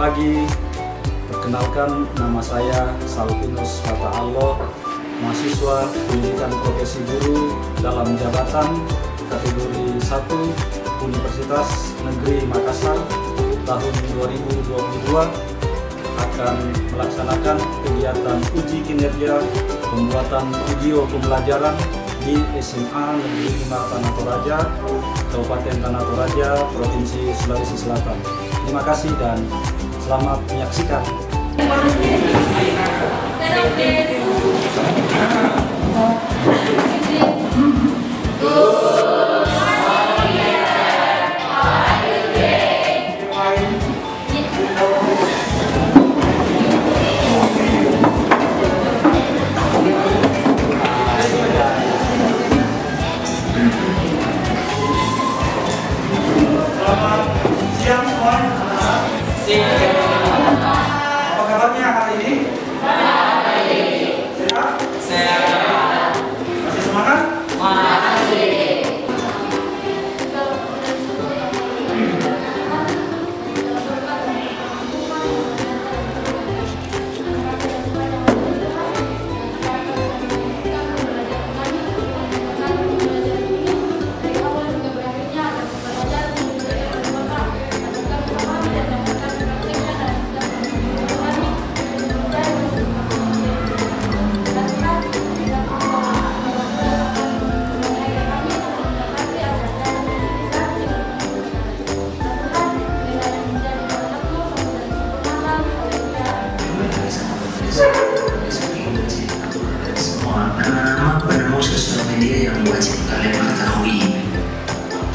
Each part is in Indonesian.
pagi. Perkenalkan, nama saya Salvinus Fata Allah, mahasiswa pendidikan profesi guru dalam jabatan kategori 1 Universitas Negeri Makassar tahun 2022 akan melaksanakan kegiatan uji kinerja pembuatan video pembelajaran di SMA Negeri 5 Tanah Toraja, Kabupaten Tanah Toraja, Provinsi Sulawesi Selatan. Terima kasih dan selamat menyaksikan. Selamat siang semuanya. Apa kabarnya hari ini? Sehat? Sehat. Masih semangat? Masih. Nama sosial media yang wajib kalian ketahui.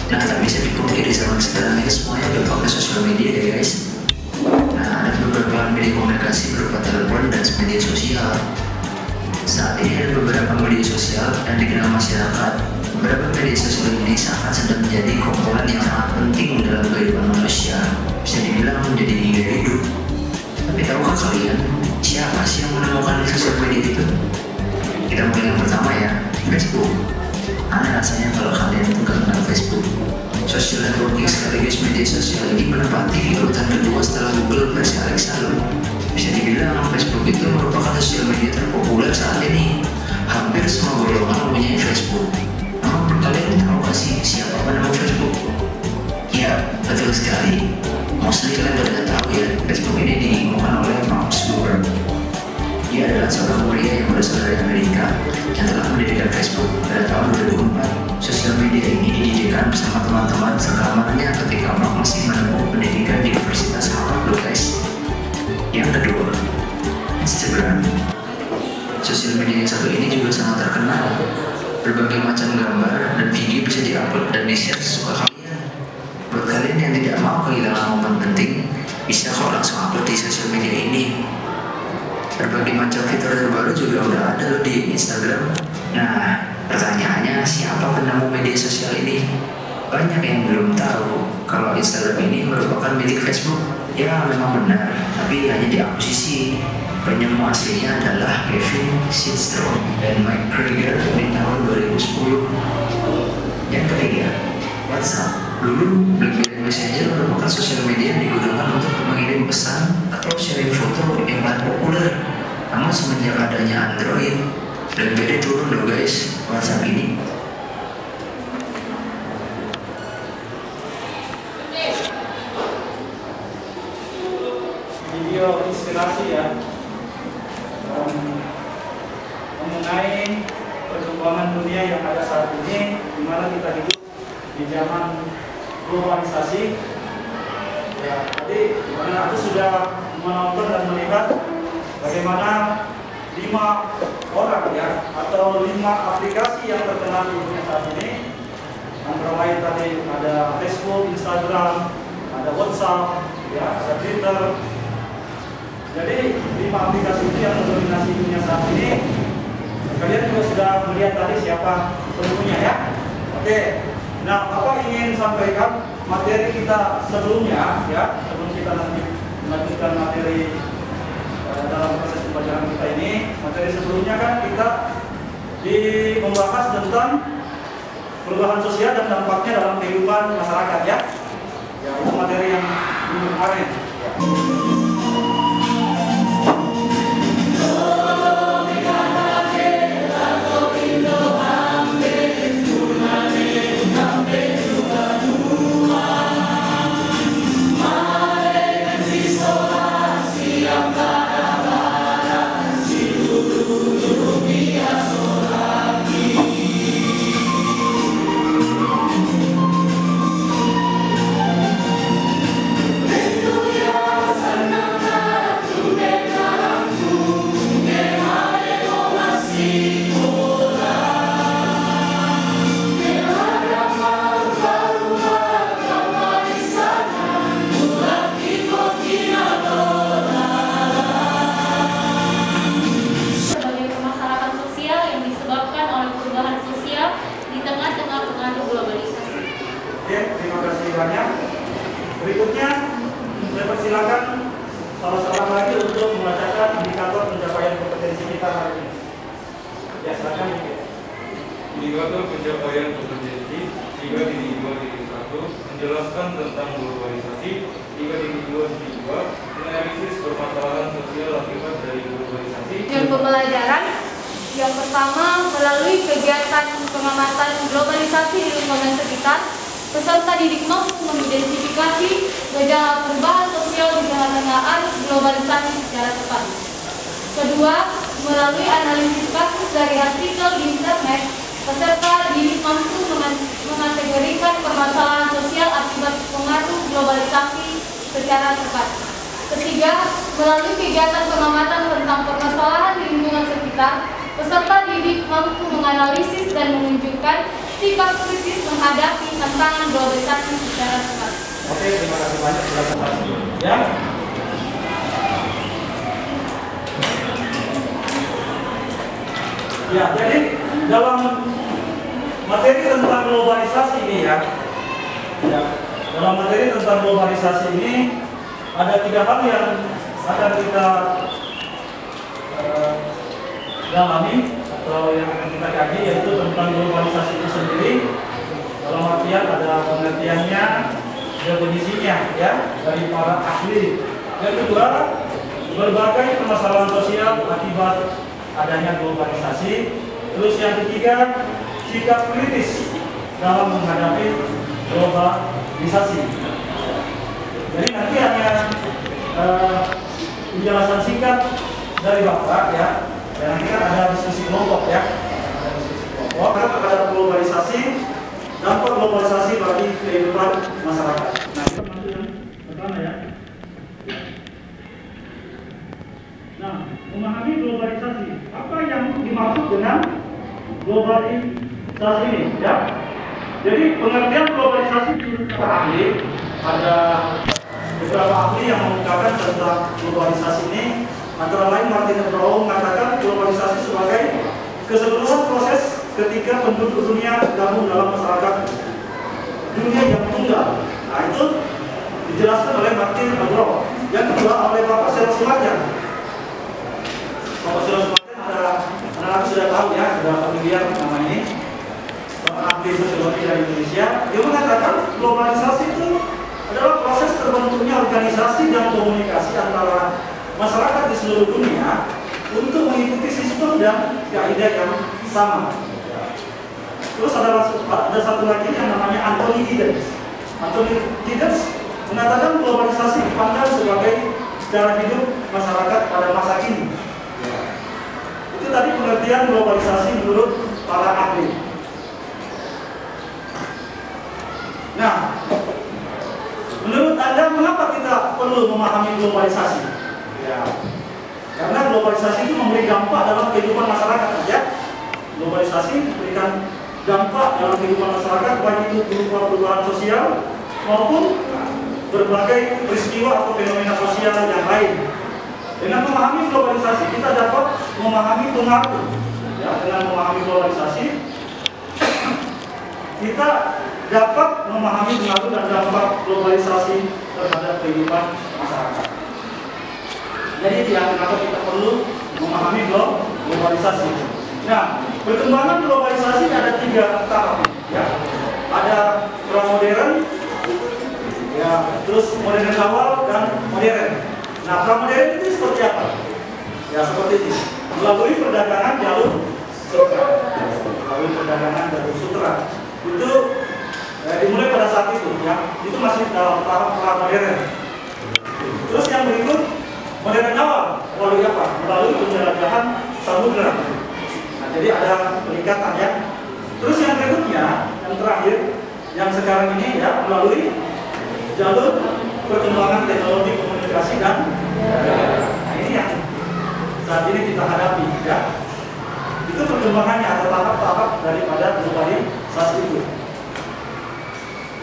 Nah, tak bisa dipungkiri zaman sekarang ini semuanya udah pakai sosial media ya guys. Nah, ada beberapa media komunikasi berupa telepon dan media sosial. Saat ini ada beberapa media sosial yang dikenal masyarakat. Beberapa media sosial ini sedang menjadi komponen yang sangat penting dalam kehidupan manusia. Bisa dibilang menjadi gaya hidup. Tapi tahukah kalian siapa sih yang menemukan sosial media itu? Kita mulai yang pertama ya, Facebook. Aneh rasanya kalau kalian itu nggak kenal Facebook. Social networking sekaligus media sosial ini menempati urutan kedua setelah Google versi Alexa loh. Bisa dibilang Facebook itu merupakan sosial media terpopuler saat ini. Hampir semua golongan mempunyai Facebook. Namun kalian tahu nggak sih siapa penemu Facebook? Ya, betul sekali. Mostly kalian udah tahu ya, Facebook ini ditemukan oleh Mark Zuckerberg. Dia adalah seorang pria yang berasal dari Amerika yang telah mendirikan Facebook pada tahun 2004. Sosial media ini didirikan bersama teman-teman sekamarnya ketika Mark masih menempuh pendidikan di Universitas Harvard loh guys. Yang kedua, Instagram. Sosial media yang satu ini juga sangat terkenal. Berbagai macam gambar dan video bisa diupload dan di-share sesuka kalian. Buat kalian yang tidak mau kehilangan momen penting, bisa kok langsung upload di sosial media ini. Berbagai macam fitur terbaru juga udah ada loh di Instagram. Nah, pertanyaannya siapa penemu media sosial ini? Banyak yang belum tahu kalau Instagram ini merupakan milik Facebook. Ya, memang benar, tapi hanya diakuisisi. Penemu aslinya adalah Kevin Systrom dan Mike Krieger di tahun 2010. Yang ketiga, WhatsApp. Dulu BlackBerry Messenger merupakan sosial media yang digunakan untuk mengirim pesan atau sharing foto yang paling populer. Namun semenjak adanya Android, BlackBerry turun loh guys WhatsApp ini. Video inspirasi ya mengenai perkembangan dunia yang ada saat ini, di mana kita hidup di zaman globalisasi. Ya, tadi dimana aku sudah menonton dan melihat bagaimana 5 orang ya atau 5 aplikasi yang terkenal di dunia saat ini. Antara lain tadi ada Facebook, Instagram, ada WhatsApp, ya, ada Twitter. Jadi 5 aplikasi itu yang mendominasi dunia saat ini. Kalian juga sudah melihat tadi siapa penemunya ya. Oke. Nah, Bapak ingin sampaikan materi kita sebelumnya ya, sebelum kita nanti melanjutkan materi dalam proses pembelajaran kita ini. Materi sebelumnya kan kita membahas tentang perubahan sosial dan dampaknya dalam kehidupan masyarakat ya. Ya, itu materi yang kemarin. Ya. banyak. Berikutnya, saya persilakan salah seorang lagi untuk membacakan indikator pencapaian kompetensi kita hari ini. Ya, silakan. Indikator pencapaian kompetensi 3.2.1 menjelaskan tentang globalisasi. 3.2.2 menganalisis permasalahan sosial akibat dari globalisasi. Yang pembelajaran yang pertama, melalui kegiatan pengamatan globalisasi di lingkungan sekitar, peserta didik mampu mengidentifikasi gejala perubahan sosial di tengah-tengah arus globalisasi secara tepat. Kedua, melalui analisis kasus dari artikel di internet, peserta didik mampu mengategorikan permasalahan sosial akibat pengaruh globalisasi secara tepat. Ketiga, melalui kegiatan pengamatan tentang permasalahan di lingkungan sekitar, peserta didik mampu menganalisis dan menunjukkan sikap kritis menghadapi tantangan globalisasi secara tepat. Oke, terima kasih banyak sudah kasih. Ya. Ya, jadi dalam materi tentang globalisasi ini ya, dalam materi tentang globalisasi ini ada 3 hal yang akan kita dalami atau yang akan kita kaji, yaitu tentang globalisasi itu sendiri. Dalam artian ada pengertiannya, definisinya ya dari para ahli. Yang kedua, berbagai permasalahan sosial akibat adanya globalisasi. Terus yang ketiga, sikap kritis dalam menghadapi globalisasi. Jadi nanti hanya penjelasan singkat dari Bapak ya. Dan nanti kan ada diskusi kelompok ya. Ada diskusi kelompok terhadap globalisasi, dampak globalisasi bagi kehidupan masyarakat. Nah, itu masuk yang pertama ya. Nah, memahami globalisasi. Apa yang dimaksud dengan globalisasi ini ya? Jadi pengertian globalisasi menurut para ahli, ada beberapa ahli yang mengungkapkan tentang globalisasi ini. Antara lain Martin Brown mengatakan globalisasi sebagai keseluruhan proses ketika penduduk dunia gabung dalam masyarakat dunia yang tunggal. Nah, itu dijelaskan oleh Martin Brown. Yang kedua oleh Bapak Sero Sumarjan. Bapak Sero Sumarjan ada anak-anak sudah tahu ya, sudah familiar nama ini. Bapak ahli sosiologi dari Indonesia. Dia mengatakan globalisasi itu adalah proses terbentuknya organisasi dan komunikasi antara masyarakat di seluruh dunia untuk mengikuti sistem dan kaidah yang sama. Terus ada satu lagi yang namanya Anthony Giddens. Anthony Giddens mengatakan globalisasi dipandang sebagai cara hidup masyarakat pada masa kini. Itu tadi pengertian globalisasi menurut para ahli. Nah, menurut Anda mengapa kita perlu memahami globalisasi? Ya, karena globalisasi itu memberi dampak dalam kehidupan masyarakat ya. Globalisasi memberikan dampak dalam kehidupan masyarakat, baik itu berupa perubahan sosial maupun berbagai peristiwa atau fenomena sosial yang lain. Dengan memahami globalisasi, kita dapat memahami pengaruh. Ya, dengan memahami globalisasi, kita dapat memahami pengaruh dan dampak globalisasi terhadap kehidupan masyarakat. Jadi tidak kenapa kita perlu memahami globalisasi. Nah, perkembangan globalisasi ada 3 tahap. Ya, ada pramodern, ya, terus modern awal dan modern. Nah, pramodern itu seperti apa? Ya, seperti ini. Melalui perdagangan jalur sutra. Melalui perdagangan jalur sutra. Itu dimulai pada saat itu. Ya, itu masih dalam tahap pramodern. Terus yang berikut modern awal, melalui apa? Melalui penjelajahan samudera. Nah, jadi ada peningkatan ya. Terus yang berikutnya, yang terakhir, yang sekarang ini ya, melalui jalur perkembangan teknologi komunikasi dan nah, ini yang saat ini kita hadapi ya. Itu perkembangannya atau tahap-tahap daripada globalisasi itu.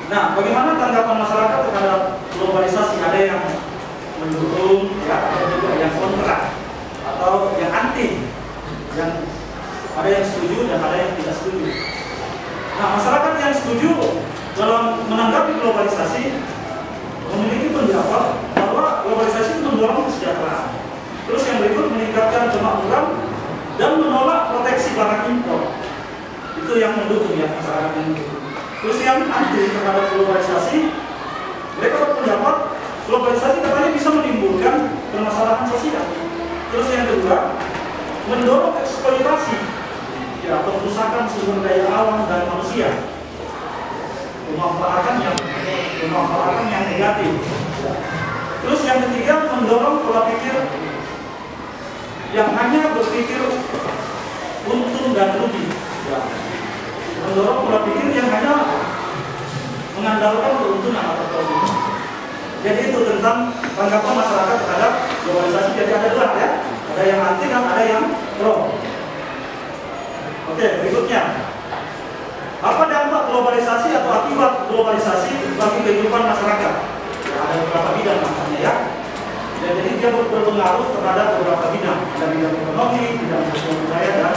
Nah, bagaimana tanggapan masyarakat terhadap globalisasi? Ada yang mendukung, ya, ada juga yang kontra atau yang anti, yang ada yang setuju dan ada yang tidak setuju. Nah, masyarakat yang setuju dalam menanggapi globalisasi memiliki pendapat bahwa globalisasi mendorong kesejahteraan. Terus yang berikut meningkatkan kemakmuran dan menolak proteksi barang impor. Itu yang mendukung ya masyarakat yang mendukung. Terus yang anti terhadap globalisasi, mereka berpendapat globalisasi katanya bisa menimbulkan permasalahan sosial. Terus yang kedua, mendorong eksploitasi, ya perusakan sumber daya alam dan manusia, pemanfaatan yang negatif. Terus yang ketiga, mendorong pola pikir yang hanya berpikir untung dan rugi. Ya. Mendorong pola pikir yang hanya mengandalkan keuntungan atau keuntungan. Jadi itu tentang tanggapan masyarakat terhadap globalisasi. Jadi ada dua ya, ada yang anti dan ada yang pro. Oke, berikutnya, apa dampak globalisasi atau akibat globalisasi bagi kehidupan masyarakat? Ya, ada beberapa bidang namanya ya. Jadi dia berpengaruh terhadap beberapa bidang, ada bidang ekonomi, bidang sosial budaya, dan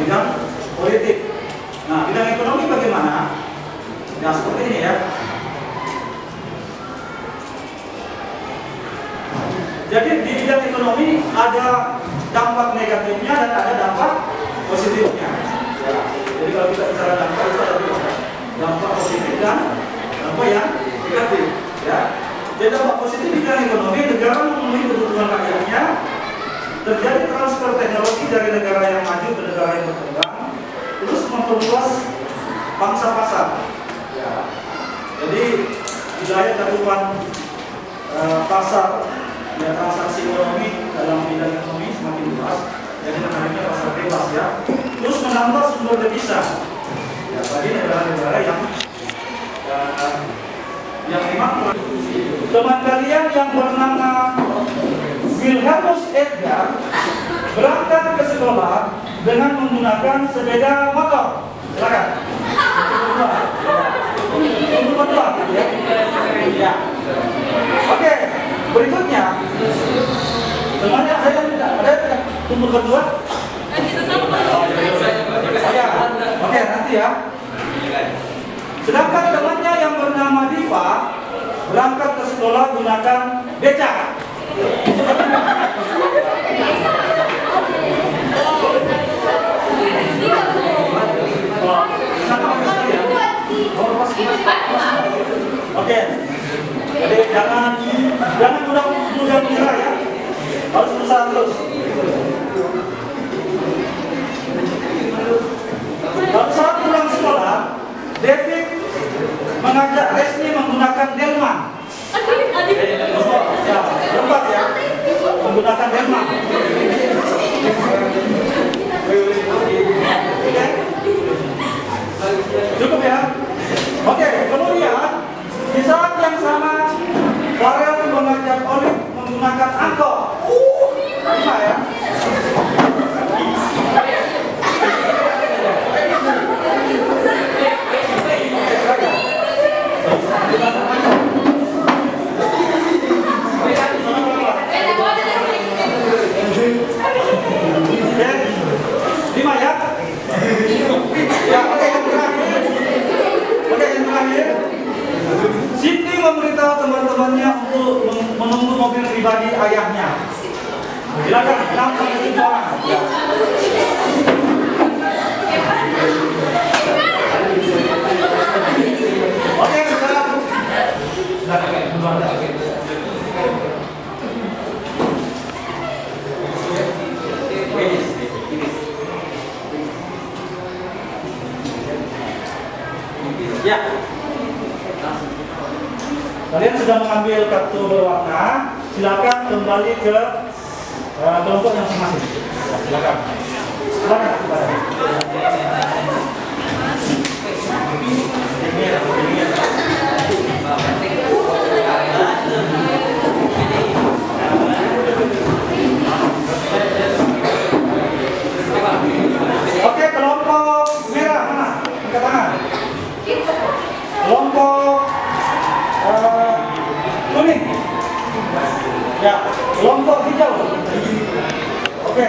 bidang politik. Nah, bidang ekonomi bagaimana? Ya seperti ini ya. Jadi di bidang ekonomi ada dampak negatifnya dan ada dampak positifnya. Ya. Jadi kalau kita bicara dampak itu ada dua, dampak positif dan dampak yang negatif. Ya. Jadi dampak positif di bidang ekonomi, negara memenuhi kebutuhan rakyatnya, terjadi transfer teknologi dari negara yang maju ke negara yang berkembang, terus memperluas pangsa pasar. Ya. Jadi wilayah cakupan pasar, ya, transaksi ekonomi dalam bidang ekonomi semakin luas, jadi namanya pasar bebas ya. Terus menambah sumber devisa, ya, bagi negara-negara yang memang. Teman kalian yang bernama Wilhelmus Edgar berangkat ke sekolah dengan menggunakan sepeda motor. Silakan. Untuk berdua, ya. Ya. Oke, berikutnya temannya saya tidak untuk berdua. Ya. Oke, nanti ya. Sedangkan temannya yang bernama Diva berangkat ke sekolah gunakan becak. Oke. Jadi jangan mudah menyerah ya. Harus berusaha terus. Pada saat pulang sekolah, David mengajak Leslie menggunakan delman. Ya, tempat ya, menggunakan delman. Cukup ya. Oke, kemudian di saat yang sama Farel mengajak Olive menggunakan angkot. Lima ya. Lima ya. Ya, oke yang terakhir. Siti memberitahu teman-temannya untuk menunggu mobil pribadi ayahnya. Silakan, 6-7 orang. Ya. Oke, silakan. Ya. Kalian sudah mengambil kartu berwarna, silakan kembali ke kelompok yang masing-masing. Silakan. Oke, kelompok merah mana? Angkat tangan. Kelompok kuning. Ya, kelompok hijau. Oke,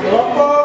kelompok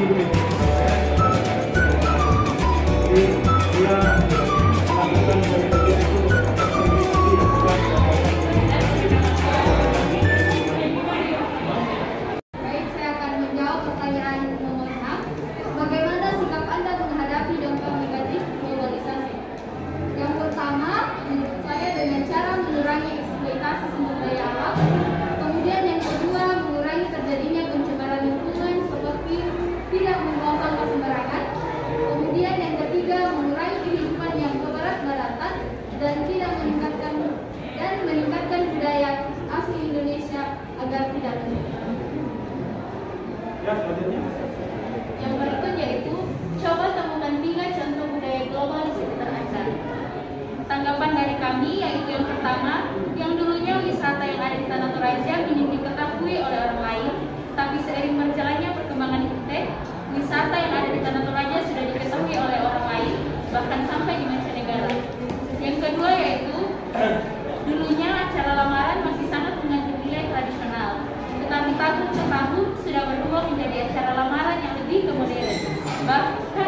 Baik, saya akan menjawab pertanyaan nomor 6. Bagaimana sikap Anda menghadapi dampak negatif globalisasi? Yang pertama, menurut saya dengan cara mengurangi eksploitasi sumber daya alam. Kemudian yang kedua, mengurangi terjadinya pencemaran lingkungan seperti tidak membuang sampah sembarangan. Kemudian yang ketiga, mengurangi kehidupan yang kebarat-baratan dan tidak meningkatkan budaya asli Indonesia agar tidak menyusahkan. Ya, selanjutnya. Yang berikutnya yaitu coba temukan 3 contoh budaya global di sekitar Anda. Tanggapan dari kami yaitu yang pertama, yang dulunya wisata yang ada di Tanah Toraja minim diketahui oleh orang lain, tapi seiring berjalannya perkembangan internet, wisata yang ada di Tanah Toraja sudah diketahui oleh orang lain, bahkan sampai di mancanegara. Yang kedua yaitu dulunya acara lamaran masih sangat mengandung nilai tradisional, tetapi tahun ke tahun sudah berubah menjadi acara lamaran yang lebih ke modern. Bahkan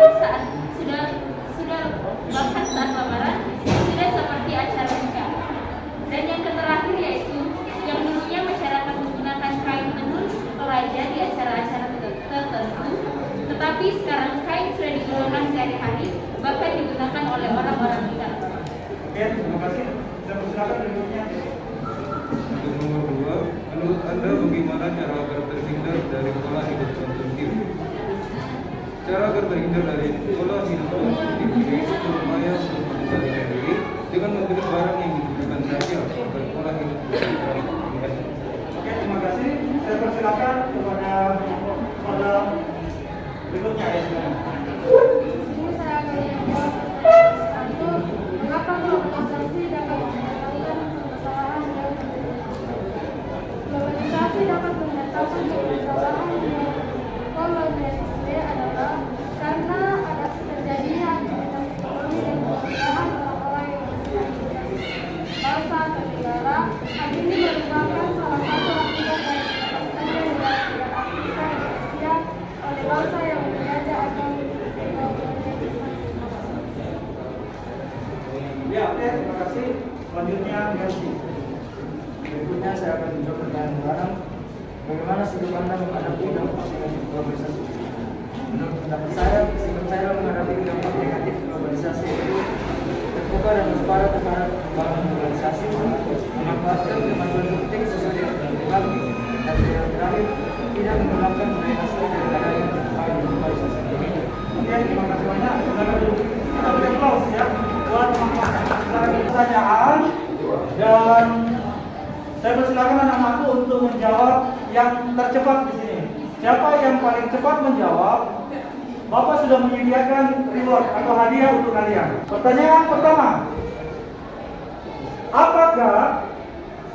saat lamaran sudah seperti acara nikah. Dan yang terakhir yaitu yang dulunya masyarakat menggunakan kain tenun Toraja di acara-acara tertentu, tetapi sekarang kain sudah digunakan sehari-hari, bahkan digunakan oleh orang-orang kita. Oke, terima kasih. Saya persilakan berikutnya. Untuk nomor 2, menurut Anda bagaimana cara agar terhindar dari pola hidup konsumtif? Cara agar terhindar dari pola hidup konsumtif yaitu berupaya untuk mengendalikan diri dengan membeli barang yang dibutuhkan saja agar pola hidup konsumtif. Oke, terima kasih. Saya persilakan kepada berikutnya ya. Ini saya akan menjawab satu, mengapa globalisasi dapat mendatangkan permasalahan yang globalisasi dapat mendatangkan permasalahan yang globalisasi adalah karena ada terjadinya aktivitas ekonomi dan perubahan orang-orang yang bangsa atau negara. Hal ini merupakan salah satu akibat dari terjadinya negara aktivitas Indonesia oleh bangsa yang menjajah atau Ya, oke, terima kasih. Selanjutnya, Melsi. Berikutnya saya akan menjawab pertanyaan barang. Bagaimana sikap Anda menghadapi dampak negatif globalisasi? Menurut pendapat saya, sikap saya menghadapi dampak negatif globalisasi itu terbuka dan waspada terhadap perkembangan globalisasi, memanfaatkan kemajuan penting sesuai dengan kebutuhan, dan yang terakhir tidak menggunakan budaya asli daripada yang terpakai di globalisasi ini. Oke, terima kasih banyak. Kita beri aplaus ya buat pertanyaan, dan saya persilakan anak-anakku untuk menjawab yang tercepat di sini. Siapa yang paling cepat menjawab, Bapak sudah menyediakan reward atau hadiah untuk kalian. Pertanyaan pertama, apakah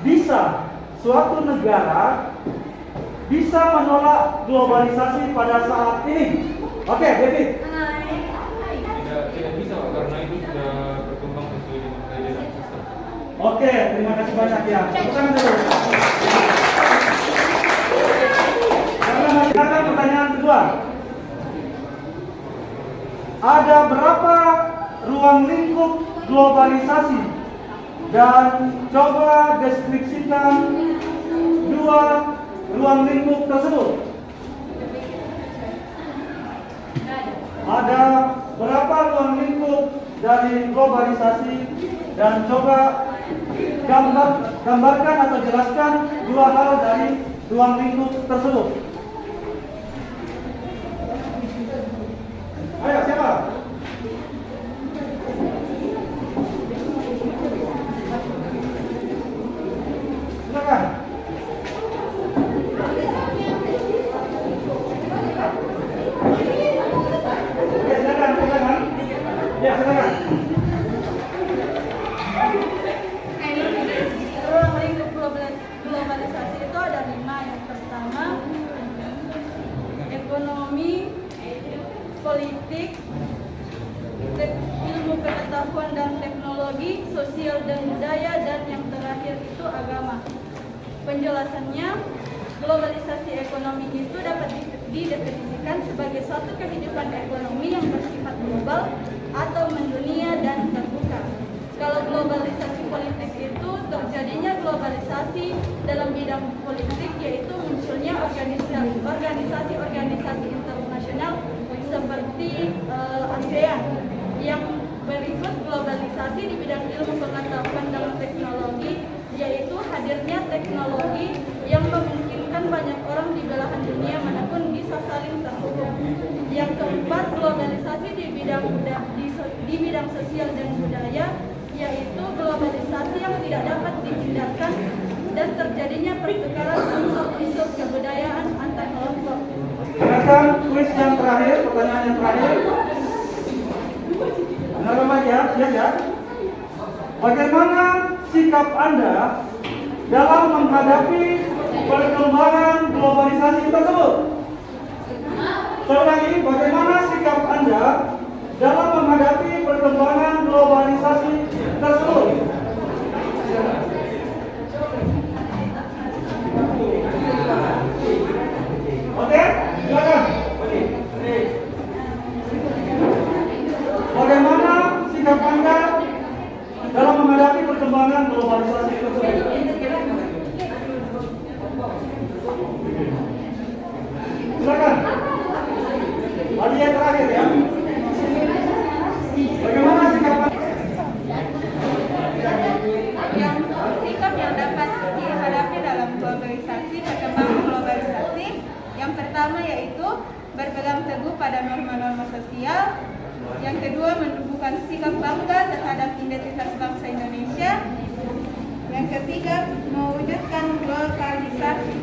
bisa suatu negara bisa menolak globalisasi pada saat ini? Oke, David. Tidak bisa karena itu sudah berkembang sesuai dengan kaedah dan sistem. Oke, terima kasih banyak ya. Tepuk tangan dulu. Silakan pertanyaan kedua. Ada berapa ruang lingkup globalisasi? Dan coba deskripsikan 2 ruang lingkup tersebut. Ada berapa ruang lingkup dari globalisasi, dan coba gambarkan atau jelaskan 2 hal dari ruang lingkup tersebut. Ayo, siapa? Silakan. Ya, silakan. ruang lingkup globalisasi itu ada 5. Yang pertama, ekonomi, politik, ilmu pengetahuan dan teknologi, sosial dan budaya, dan yang terakhir itu agama. Penjelasannya, globalisasi ekonomi itu dapat didefinisikan sebagai suatu kehidupan ekonomi yang bersifat global atau mendunia dan terbuka. Kalau globalisasi politik itu terjadinya globalisasi dalam bidang politik, yaitu munculnya organisasi-organisasi internasional seperti ASEAN. Yang berikut globalisasi di bidang ilmu pengetahuan dan teknologi, yaitu hadirnya teknologi yang memungkinkan banyak orang di belahan dunia manapun bisa saling terhubung. Yang keempat, globalisasi di bidang sosial dan budaya, yaitu globalisasi yang tidak dapat dihindarkan dan terjadinya pertukaran unsur-unsur kebudayaan antar kelompok. Silakan kuis yang terakhir, pertanyaan yang terakhir. Benar remaja, siap ya? Bagaimana sikap Anda dalam menghadapi perkembangan globalisasi tersebut? Sekali lagi, bagaimana sikap Anda dalam menghadapi perkembangan globalisasi tersebut? Oke, silakan. Bagaimana sikap Anda dalam menghadapi perkembangan globalisasi tersebut? Silakan. Tadi yang terakhir ya. Bagaimana sikap Anda? Sikap yang dapat dihadapi dalam globalisasi, perkembangan globalisasi, yang pertama yaitu berpegang teguh pada norma-norma sosial. Yang kedua, menumbuhkan sikap bangga terhadap identitas bangsa Indonesia. Yang ketiga, mewujudkan globalisasi.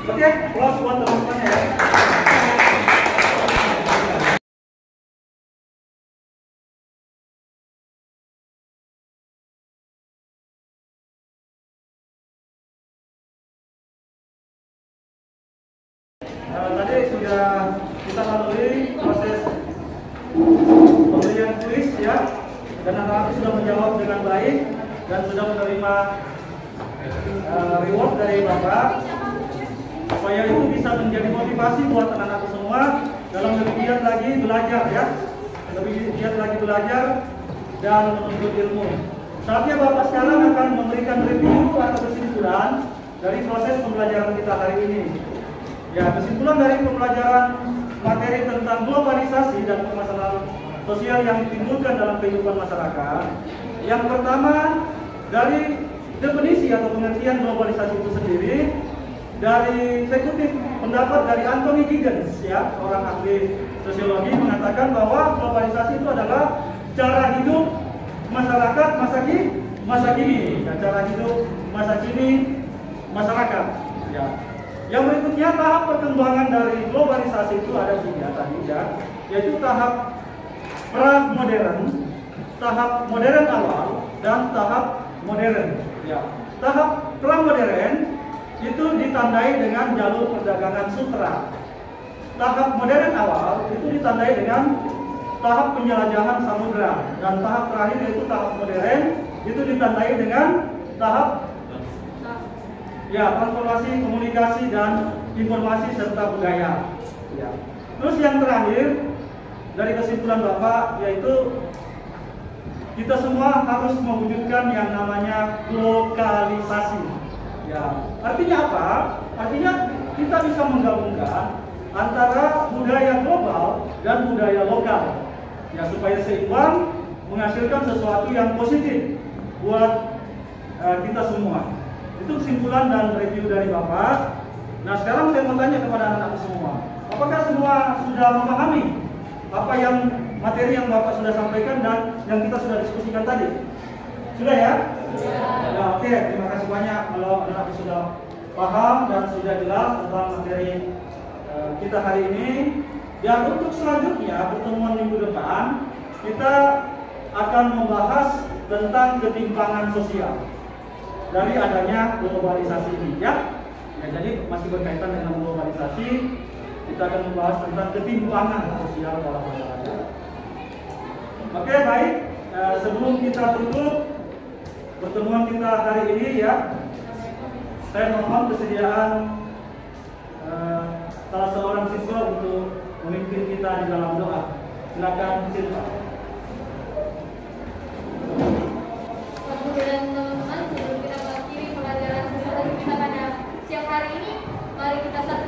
Oke, close buat teman-teman ya. Tadi sudah kita lalui proses pemberian kuis ya, dan anak-anak sudah menjawab dengan baik dan sudah menerima reward dari Bapak, supaya itu bisa menjadi motivasi buat anak-anak semua dalam lebih giat lagi belajar ya, lebih giat lagi belajar dan menuntut ilmu. Saatnya Bapak sekarang akan memberikan review atau kesimpulan dari proses pembelajaran kita hari ini. Ya, kesimpulan dari pembelajaran materi tentang globalisasi dan permasalahan sosial yang ditimbulkan dalam kehidupan masyarakat. Yang pertama, dari definisi atau pengertian globalisasi itu sendiri, dari saya kutip pendapat dari Anthony Giddens, ya, seorang ahli sosiologi, mengatakan bahwa globalisasi itu adalah cara hidup masyarakat masa kini, ya, cara hidup masa kini masyarakat. Ya. Yang berikutnya, tahap perkembangan dari globalisasi itu ada 3 tadi ya, yaitu tahap pra-modern, tahap modern awal, dan tahap modern. Ya. Tahap pra-modern itu ditandai dengan jalur perdagangan sutra. Tahap modern awal itu ditandai dengan tahap penjelajahan samudra, dan tahap terakhir yaitu tahap modern itu ditandai dengan tahap transformasi komunikasi dan informasi serta budaya. Ya. Terus yang terakhir dari kesimpulan Bapak yaitu kita semua harus mewujudkan yang namanya lokalisasi. Ya. Artinya apa? Artinya kita bisa menggabungkan antara budaya global dan budaya lokal. Ya, supaya seimbang menghasilkan sesuatu yang positif buat kita semua. Itu kesimpulan dan review dari Bapak. Nah, sekarang saya mau tanya kepada anak-anak semua, apakah semua sudah memahami apa yang materi yang Bapak sudah sampaikan dan yang kita sudah diskusikan tadi? Sudah ya? Ya, oke. Terima kasih banyak kalau anak-anak sudah paham dan sudah jelas tentang materi kita hari ini. Dan untuk selanjutnya, pertemuan minggu depan, kita akan membahas tentang ketimpangan sosial dari adanya globalisasi ini, ya. Jadi masih berkaitan dengan globalisasi, kita akan membahas tentang ketimpangan sosial dalam masyarakat. Oke, baik. Sebelum kita tutup pertemuan kita hari ini, ya, saya mohon kesediaan salah seorang siswa untuk memimpin kita di dalam doa. Silakan Silva. Dan teman-teman, sebelum kita mengakhiri pelajaran sesuatu kita pada siang hari ini, mari kita satu